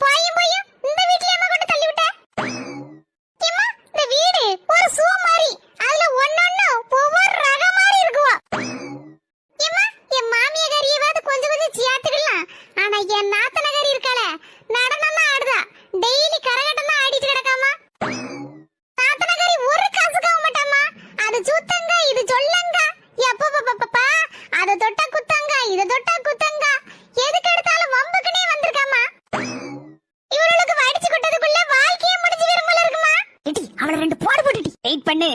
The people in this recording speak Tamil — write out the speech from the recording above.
போயும் போயும் இந்த வீட்ல ஏமா கொண்டு தள்ளி விட்ட? ஏமா இந்த வீடு ஒரு சூ மாதிரி. அதுல ஒண்ணொண்ணு ஒவ்வொரு ரக மாதிரி இருக்குவா. ஏமா என் மாமியாரியாவது கொஞ்சம் கொஞ்சம் சியாத்துக்கலாம். ஆனா என் நாத்தனகாரி இருக்காள நடனம் தான் ஆடுதா. டெய்லி கரகாட்டம் தான் ஆடிட்டு கிடக்காமா. நாத்தனகாரி ஒரு காசுக்காக மாட்டாமா. அது சுத்தங்க இது சொல்லங்க. எப்பப்பப்பப்பா அது தொட்டா குத்தங்க இது தொட்டா குத்தங்க. எதுக்கு எடுத்தாலும் வம்புக்குனே வந்திருக்காமா. இவளுக்கு வடிச்சு கொட்டதுக்குள்ள வாழ்க்கையே முடிஞ்சு விரும்பல இருக்குமா. ஏடி அவள ரெண்டு போடு போட்டுடி. வெயிட் பண்ணு.